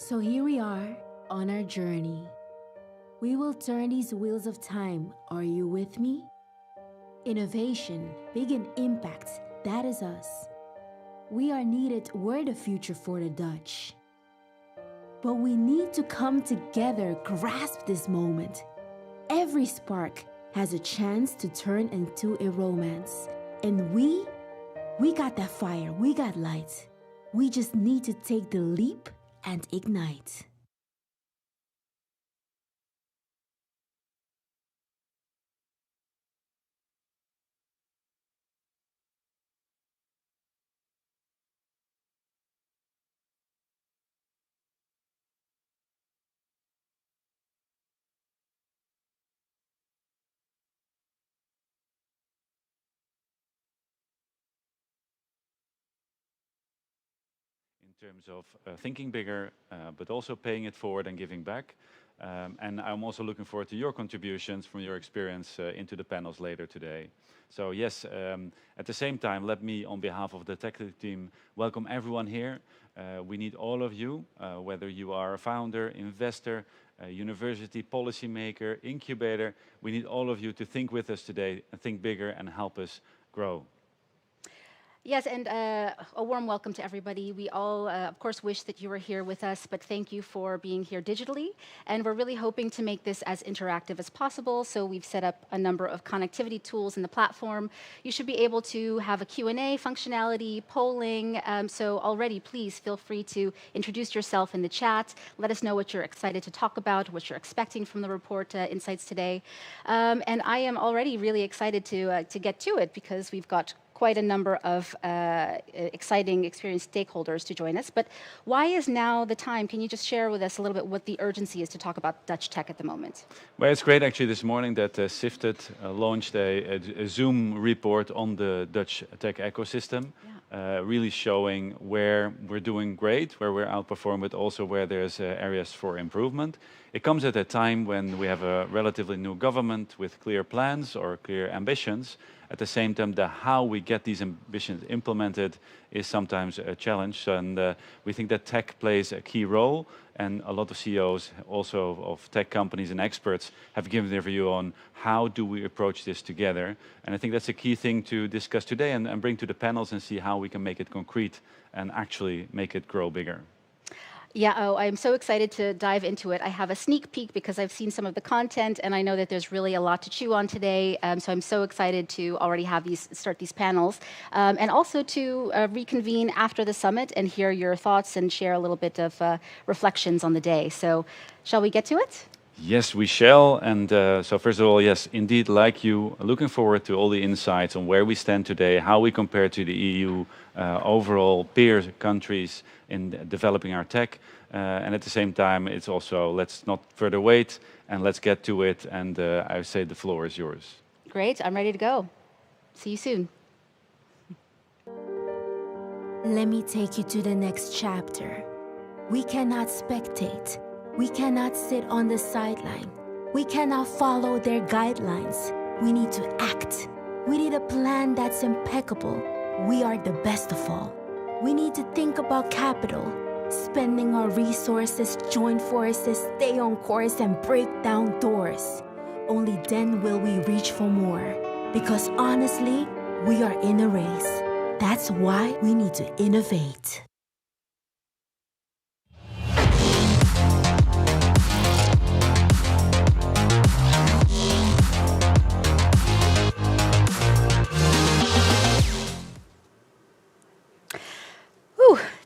So here we are on our journey. We will turn these wheels of time. Are you with me? Innovation, big in impact, that is us. We are needed, we're the future for the Dutch. But we need to come together, grasp this moment. Every spark has a chance to turn into a romance. And we got that fire, we got light. We just need to take the leap and ignite. In terms of thinking bigger, but also paying it forward and giving back. And I'm also looking forward to your contributions from your experience into the panels later today. So yes, at the same time, let me, on behalf of the Techleap team, welcome everyone here. We need all of you, whether you are a founder, investor, a university policymaker, incubator, we need all of you to think with us today and think bigger and help us grow. Yes, and a warm welcome to everybody. We all, of course, wish that you were here with us, but thank you for being here digitally. And we're really hoping to make this as interactive as possible. So we've set up a number of connectivity tools in the platform. You should be able to have a Q&A functionality, polling. So already, please feel free to introduce yourself in the chat. Let us know what you're excited to talk about, what you're expecting from the report insights today. And I am already really excited to get to it because we've got quite a number of exciting, experienced stakeholders to join us. But why is now the time? Can you just share with us a little bit what the urgency is to talk about Dutch tech at the moment? Well, it's great actually this morning that Sifted launched a Zoom report on the Dutch tech ecosystem, really showing where we're doing great, where we're outperforming, but also where there's areas for improvement. It comes at a time when we have a relatively new government with clear plans or clear ambitions. At the same time, how we get these ambitions implemented is sometimes a challenge. And we think that tech plays a key role. And a lot of CEOs also of tech companies and experts have given their view on how do we approach this together. And I think that's a key thing to discuss today and bring to the panels and see how we can make it concrete and actually make it grow bigger. Yeah, I'm so excited to dive into it. I have a sneak peek because I've seen some of the content, and I know that there's really a lot to chew on today. So I'm so excited to already have start these panels, and also to reconvene after the summit and hear your thoughts and share a little bit of reflections on the day. So, shall we get to it? Yes, we shall. And so first of all, yes, indeed, like you, looking forward to all the insights on where we stand today, how we compare to the EU, overall peer countries in developing our tech. And at the same time, it's also, let's not further wait and let's get to it. And I would say the floor is yours. Great, I'm ready to go. See you soon. Let me take you to the next chapter. We cannot spectate. We cannot sit on the sideline. We cannot follow their guidelines. We need to act. We need a plan that's impeccable. We are the best of all. We need to think about capital, spending our resources, join forces, stay on course, and break down doors. Only then will we reach for more. Because honestly, we are in a race. That's why we need to innovate.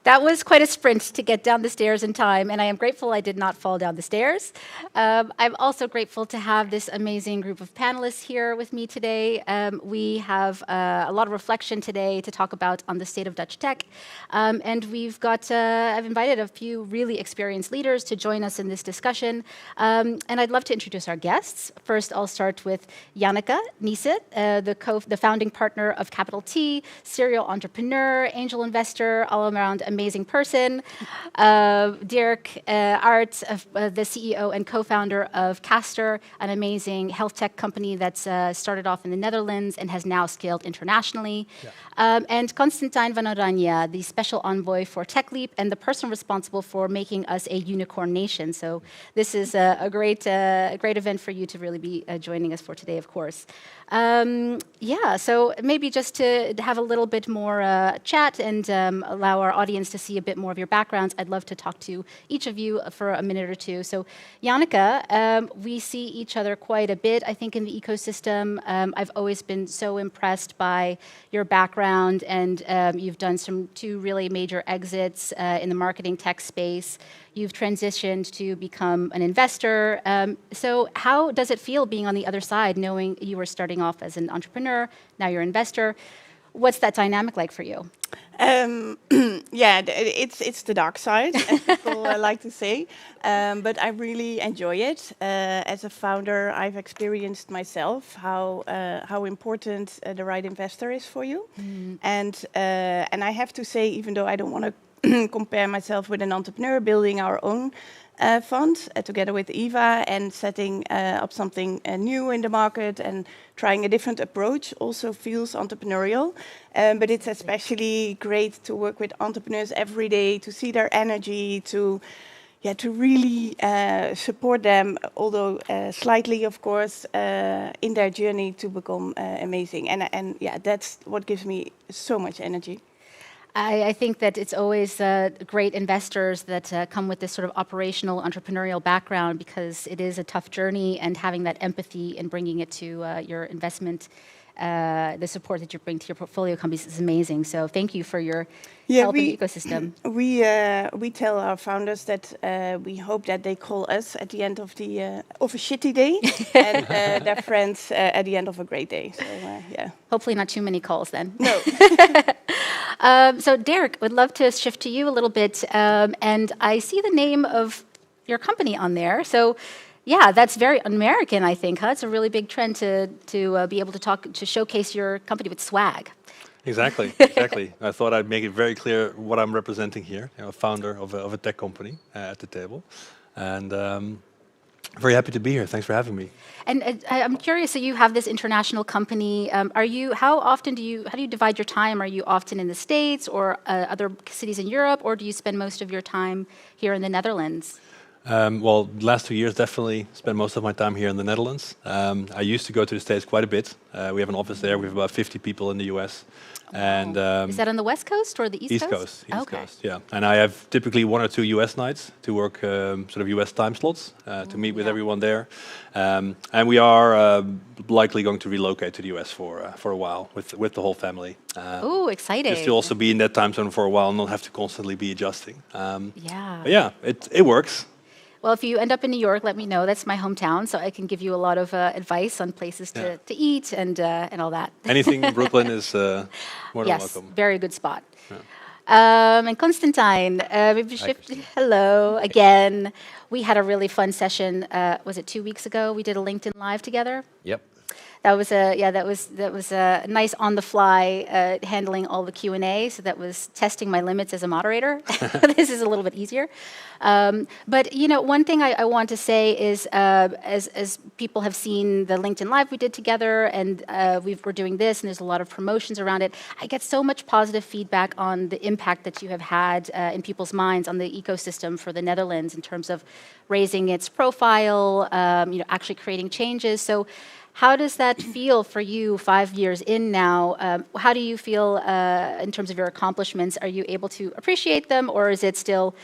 That was quite a sprint to get down the stairs in time, and I am grateful I did not fall down the stairs. I'm also grateful to have this amazing group of panelists here with me today. We have a lot of reflection today to talk about on the state of Dutch tech, and we've got, I've invited a few really experienced leaders to join us in this discussion, and I'd love to introduce our guests. First, I'll start with Janneke Nieset, the founding partner of Capital T, serial entrepreneur, angel investor, all around amazing person. Dirk Arts, the CEO and co-founder of Caster, an amazing health tech company that's started off in the Netherlands and has now scaled internationally. And Constantijn van Oranje, the special envoy for Techleap and the person responsible for making us a unicorn nation. So this is a great event for you to really be joining us for today, of course. So maybe just to have a little bit more chat and allow our audience to see a bit more of your backgrounds, I'd love to talk to each of you for a minute or two. So Janneke, we see each other quite a bit, I think, in the ecosystem. I've always been so impressed by your background, and you've done two really major exits in the marketing tech space. You've transitioned to become an investor. So how does it feel being on the other side, knowing you were starting off as an entrepreneur, now you're an investor? What's that dynamic like for you? It's the dark side, as people like to say. But I really enjoy it. As a founder, I've experienced myself how important the right investor is for you. And I have to say, even though I don't want to compare myself with an entrepreneur, building our own fund together with Eva and setting up something new in the market and trying a different approach also feels entrepreneurial. But it's especially great to work with entrepreneurs every day, to see their energy, to really support them, although slightly, of course, in their journey to become amazing. And that's what gives me so much energy. I think that it's always great investors that come with this sort of operational entrepreneurial background, because it is a tough journey, and having that empathy and bringing it to your investment, the support that you bring to your portfolio companies is amazing. So thank you for your help in the ecosystem. We tell our founders that we hope that they call us at the end of a shitty day and their friends at the end of a great day. So Hopefully not too many calls then. No. So Derek, would love to shift to you a little bit. And I see the name of your company on there. So yeah, that's very American, I think. Huh? It's a really big trend to be able to showcase your company with swag. Exactly. I thought I'd make it very clear what I'm representing here, founder of a tech company at the table. And very happy to be here. Thanks for having me. And I'm curious, so you have this international company. How do you divide your time? Are you often in the States or other cities in Europe, or do you spend most of your time here in the Netherlands? Well, the last 2 years definitely spent most of my time here in the Netherlands. I used to go to the States quite a bit. We have an office there. We have about 50 people in the US. And is that on the West Coast or the East Coast? East Coast, yeah. And I have typically 1 or 2 US nights to work sort of US time slots to meet with everyone there. And we are likely going to relocate to the US for a while with the whole family. Oh, exciting! Just to also be in that time zone for a while and not have to constantly be adjusting. But yeah, it works. Well, if you end up in New York, let me know. That's my hometown, so I can give you a lot of advice on places to eat and all that. Anything in Brooklyn is more than welcome. Yes, very good spot. Yeah. And Constantijn, hello again. We had a really fun session. Was it 2 weeks ago? We did a LinkedIn Live together. Yep. That was a nice on the fly handling all the Q&A. So that was testing my limits as a moderator. This is a little bit easier. But one thing I want to say is, as people have seen the LinkedIn Live we did together, and we're doing this, and there's a lot of promotions around it. I get so much positive feedback on the impact that you have had in people's minds on the ecosystem for the Netherlands in terms of raising its profile, actually creating changes. So how does that feel for you 5 years in now? How do you feel in terms of your accomplishments? Are you able to appreciate them, or is it still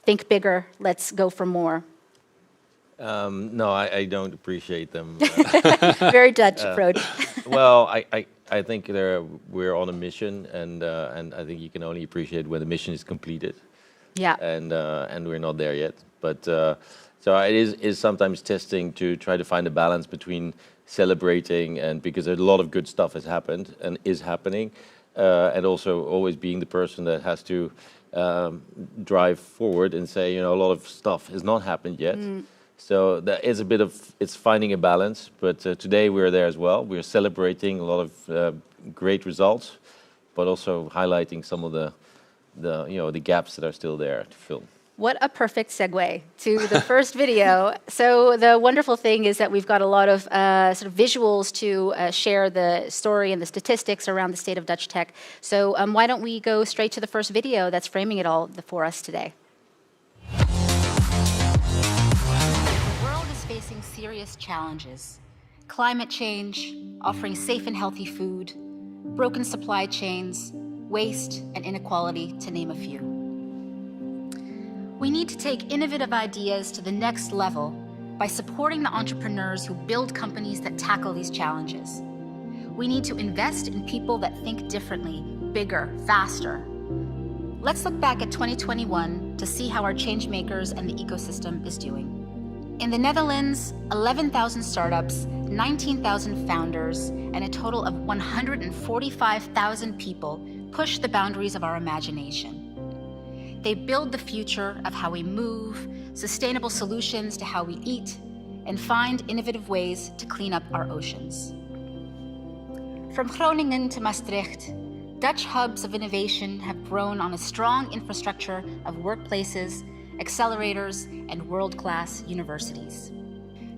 think bigger, let's go for more? No, I don't appreciate them. Very Dutch approach. Well, I think we're on a mission, and I think you can only appreciate when the mission is completed. Yeah. And we're not there yet. But so it is sometimes testing to try to find a balance between celebrating, and because a lot of good stuff has happened and is happening, and also always being the person that has to drive forward and say, a lot of stuff has not happened yet. So that is it's finding a balance. But today we're there as well. We're celebrating a lot of great results, but also highlighting some of the the gaps that are still there to fill. What a perfect segue to the first video. So the wonderful thing is that we've got a lot of sort of visuals to share the story and the statistics around the state of Dutch tech. So why don't we go straight to the first video that's framing it all for us today. The world is facing serious challenges. Climate change, offering safe and healthy food, broken supply chains, waste and inequality, to name a few. We need to take innovative ideas to the next level by supporting the entrepreneurs who build companies that tackle these challenges. We need to invest in people that think differently, bigger, faster. Let's look back at 2021 to see how our change makers and the ecosystem is doing. In the Netherlands, 11,000 startups, 19,000 founders, and a total of 145,000 people push the boundaries of our imagination. They build the future of how we move, sustainable solutions to how we eat, and find innovative ways to clean up our oceans. From Groningen to Maastricht, Dutch hubs of innovation have grown on a strong infrastructure of workplaces, accelerators, and world-class universities.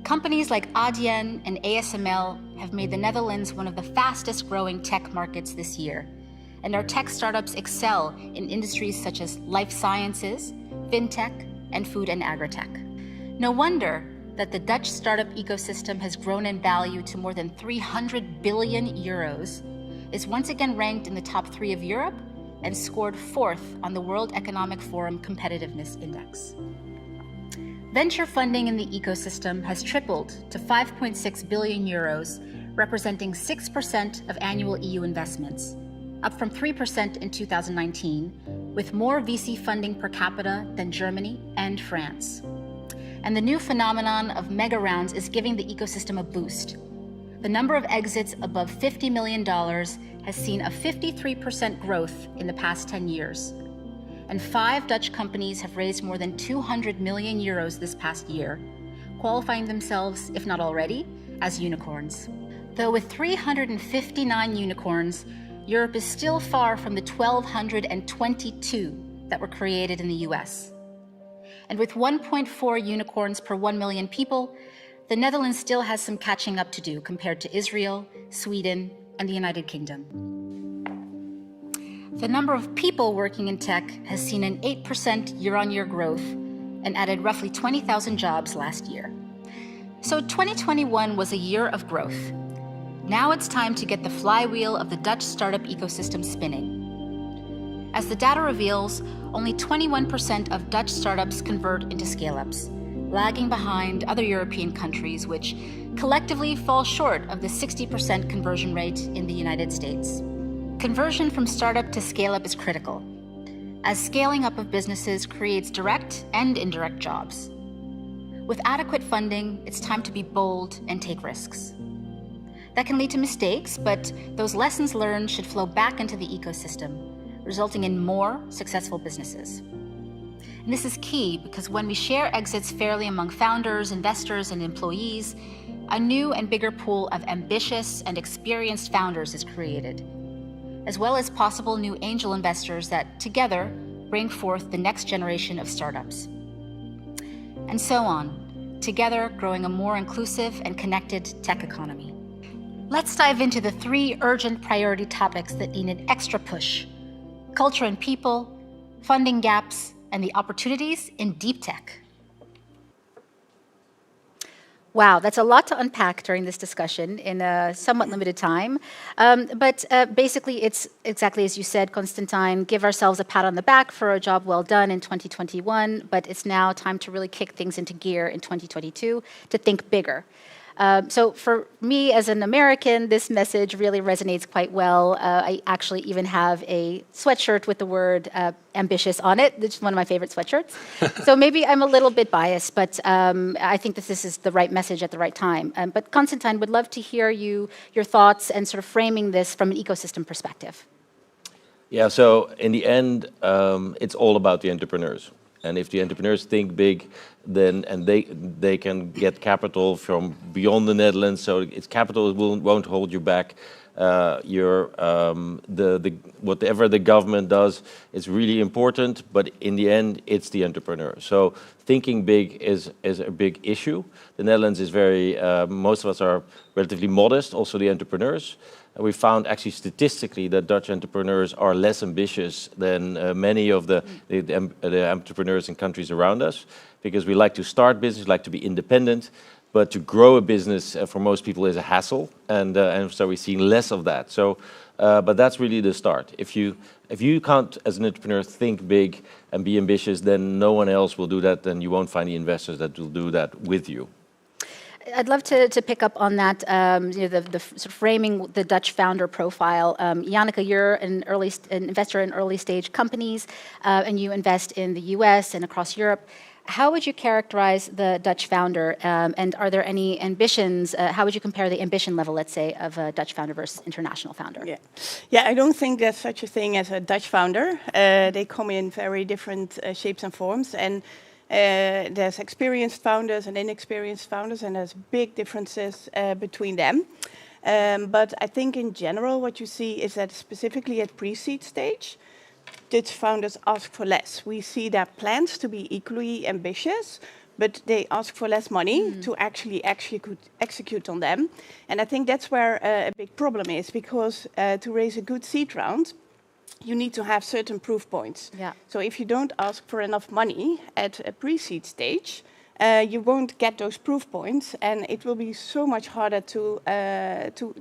Companies like ADN and ASML have made the Netherlands one of the fastest-growing tech markets this year, and our tech startups excel in industries such as life sciences, fintech, and food and agritech. No wonder that the Dutch startup ecosystem has grown in value to more than 300 billion euros, is once again ranked in the top 3 of Europe, and scored 4th on the World Economic Forum Competitiveness Index. Venture funding in the ecosystem has tripled to 5.6 billion euros, representing 6% of annual EU investments, up from 3% in 2019, with more VC funding per capita than Germany and France. And the new phenomenon of mega rounds is giving the ecosystem a boost. The number of exits above $50 million has seen a 53% growth in the past 10 years. And 5 Dutch companies have raised more than 200 million euros this past year, qualifying themselves, if not already, as unicorns. Though with 359 unicorns, Europe is still far from the 1,222 that were created in the US. And with 1.4 unicorns per 1 million people, the Netherlands still has some catching up to do compared to Israel, Sweden, and the United Kingdom. The number of people working in tech has seen an 8% year-on-year growth and added roughly 20,000 jobs last year. So 2021 was a year of growth. Now it's time to get the flywheel of the Dutch startup ecosystem spinning. As the data reveals, only 21% of Dutch startups convert into scale-ups, lagging behind other European countries, which collectively fall short of the 60% conversion rate in the United States. Conversion from startup to scale-up is critical, as scaling up of businesses creates direct and indirect jobs. With adequate funding, it's time to be bold and take risks. That can lead to mistakes, but those lessons learned should flow back into the ecosystem, resulting in more successful businesses. And this is key because when we share exits fairly among founders, investors, and employees, a new and bigger pool of ambitious and experienced founders is created, as well as possible new angel investors that together bring forth the next generation of startups. And so on, together growing a more inclusive and connected tech economy. Let's dive into the 3 urgent priority topics that need an extra push: culture and people, funding gaps, and the opportunities in deep tech. Wow, that's a lot to unpack during this discussion in a somewhat limited time. But basically, it's exactly as you said, Constantine, give ourselves a pat on the back for a job well done in 2021, but it's now time to really kick things into gear in 2022 to think bigger. So for me as an American, this message really resonates quite well. I actually even have a sweatshirt with the word ambitious on it. It's one of my favorite sweatshirts. So maybe I'm a little bit biased, but I think that this is the right message at the right time. But Constantine, would love to hear your thoughts and sort of framing this from an ecosystem perspective. Yeah, so in the end, it's all about the entrepreneurs. And if the entrepreneurs think big, then they can get capital from beyond the Netherlands. So it's capital won't hold you back. whatever the government does is really important, but in the end, it's the entrepreneur. So thinking big is a big issue. The Netherlands is most of us are relatively modest, also the entrepreneurs. We found actually statistically that Dutch entrepreneurs are less ambitious than many of the entrepreneurs in countries around us, because we like to start business, like to be independent, but to grow a business for most people is a hassle, and so we've seen less of that. So, but that's really the start. If you can't, as an entrepreneur, think big and be ambitious, then no one else will do that, then you won't find the investors that will do that with you. I'd love to pick up on that, the sort of framing the Dutch founder profile. Janneke, you're an investor in early stage companies, and you invest in the US and across Europe. How would you characterize the Dutch founder, and are there any ambitions? How would you compare the ambition level, let's say, of a Dutch founder versus international founder? Yeah, I don't think there's such a thing as a Dutch founder. They come in very different shapes and forms, and there's experienced founders and inexperienced founders, and there's big differences between them. But I think in general, what you see is that specifically at pre-seed stage, Dutch founders ask for less. We see their plans to be equally ambitious, but they ask for less money to actually execute on them. And I think that's where a big problem is, because to raise a good seed round, you need to have certain proof points. Yeah. So if you don't ask for enough money at a pre-seed stage, you won't get those proof points, and it will be so much harder to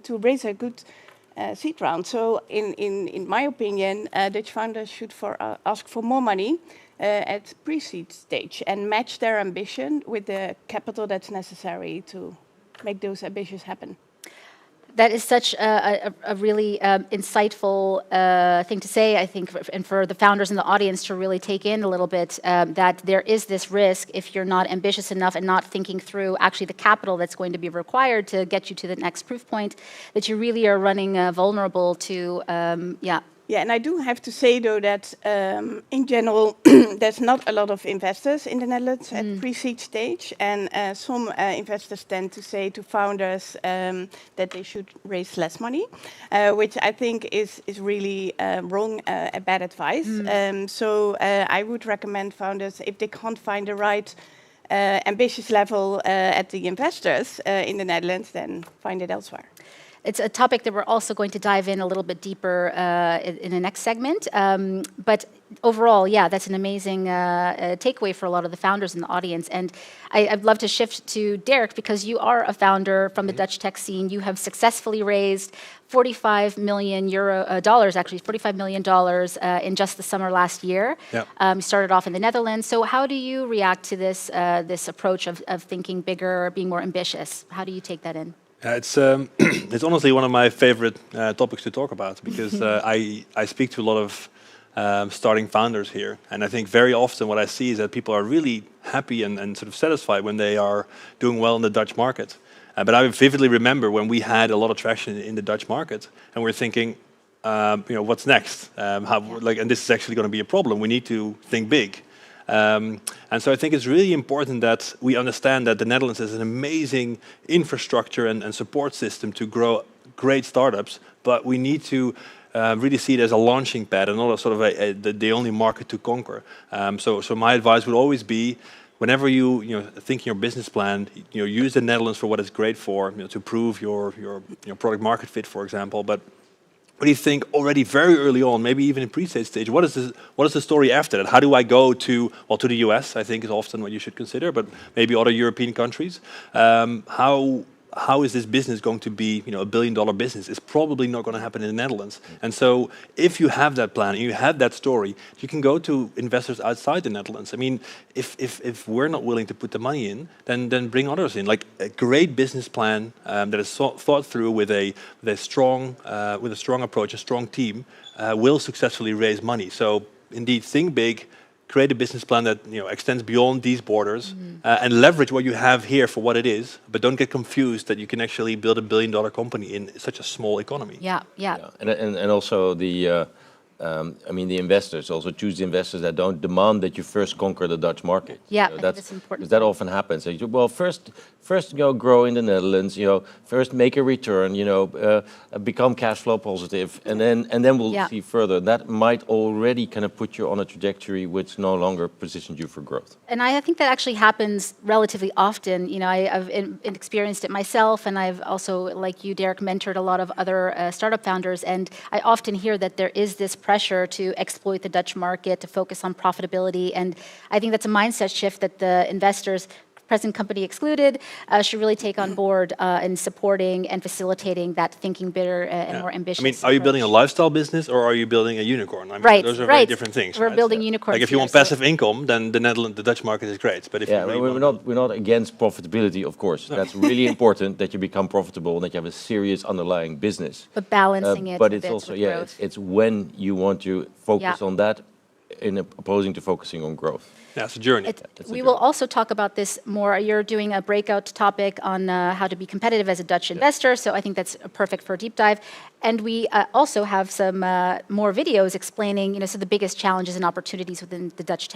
raise a good seed round. So in my opinion, Dutch founders should ask for more money at pre-seed stage and match their ambition with the capital that's necessary to make those ambitions happen. That is such a really insightful thing to say, I think, and for the founders in the audience to really take in a little bit, that there is this risk if you're not ambitious enough and not thinking through actually the capital that's going to be required to get you to the next proof point, that you really are running vulnerable to, Yeah, and I do have to say, though, that in general, there's not a lot of investors in the Netherlands at pre-seed stage, and some investors tend to say to founders that they should raise less money, which I think is really wrong, bad advice. So I would recommend founders, if they can't find the right ambitious level at the investors in the Netherlands, then find it elsewhere. It's a topic that we're also going to dive in a little bit deeper in the next segment. But overall, yeah, that's an amazing takeaway for a lot of the founders in the audience. And I'd love to shift to Dirk, because you are a founder from the Dutch tech scene. You have successfully raised $45 million in just the summer last year. Yep. You started off in the Netherlands. So how do you react to this approach of thinking bigger, being more ambitious? How do you take that in? It's honestly one of my favorite topics to talk about, because I speak to a lot of starting founders here, and I think very often what I see is that people are really happy and sort of satisfied when they are doing well in the Dutch market. But I vividly remember when we had a lot of traction in the Dutch market, and we're thinking, what's next? And this is actually going to be a problem. We need to think big. And so I think it's really important that we understand that the Netherlands has an amazing infrastructure and support system to grow great startups, but we need to really see it as a launching pad and not a sort of the only market to conquer. So my advice would always be, whenever you think your business plan, use the Netherlands for what it's great for, to prove your product market fit, for example. But what do you think already very early on, maybe even in pre-stage stage, what is the story after that? How do I go to the US, I think is often what you should consider, but maybe other European countries. How is this business going to be, $1 billion business? It's probably not going to happen in the Netherlands. And so if you have that plan, you have that story, you can go to investors outside the Netherlands. I mean, if we're not willing to put the money in, then bring others in. Like a great business plan that is thought through with a strong approach, a strong team, will successfully raise money. So indeed, think big. Create a business plan that extends beyond these borders, and leverage what you have here for what it is. But don't get confused that you can actually build $1 billion company in such a small economy. Yeah. And also the I mean, the investors also choose the investors that don't demand that you first conquer the Dutch market. Yeah, You I know, think that's important. because that often happens. So well, first, grow in the Netherlands. First make a return. Become cash flow positive, and then we'll see further. That might already kind of put you on a trajectory which no longer positions you for growth. And I think that actually happens relatively often. I've experienced it myself, and I've also, like you, Derek, mentored a lot of other startup founders. And I often hear that there is this pressure to exploit the Dutch market, to focus on profitability. And I think that's a mindset shift that the investors, present company excluded, should really take on board in supporting and facilitating that thinking bigger and more ambitious. I mean, are you building a lifestyle business or are you building a unicorn? I mean, Right, those are right. very different things. We're right? building unicorns. Like if you here, want passive income, then the Dutch market is great. But if you really we're not against profitability, of course. That's really important that you become profitable and that you have a serious underlying business. But balancing it. But a it's bit also with growth. it's when you want to focus on that, in opposing to focusing on growth. Yeah, it's a journey. We will also talk about this more. You're doing a breakout topic on how to be competitive as a Dutch investor, so I think that's perfect for a deep dive. And we also have some more videos explaining, so the biggest challenges and opportunities within the Dutch tech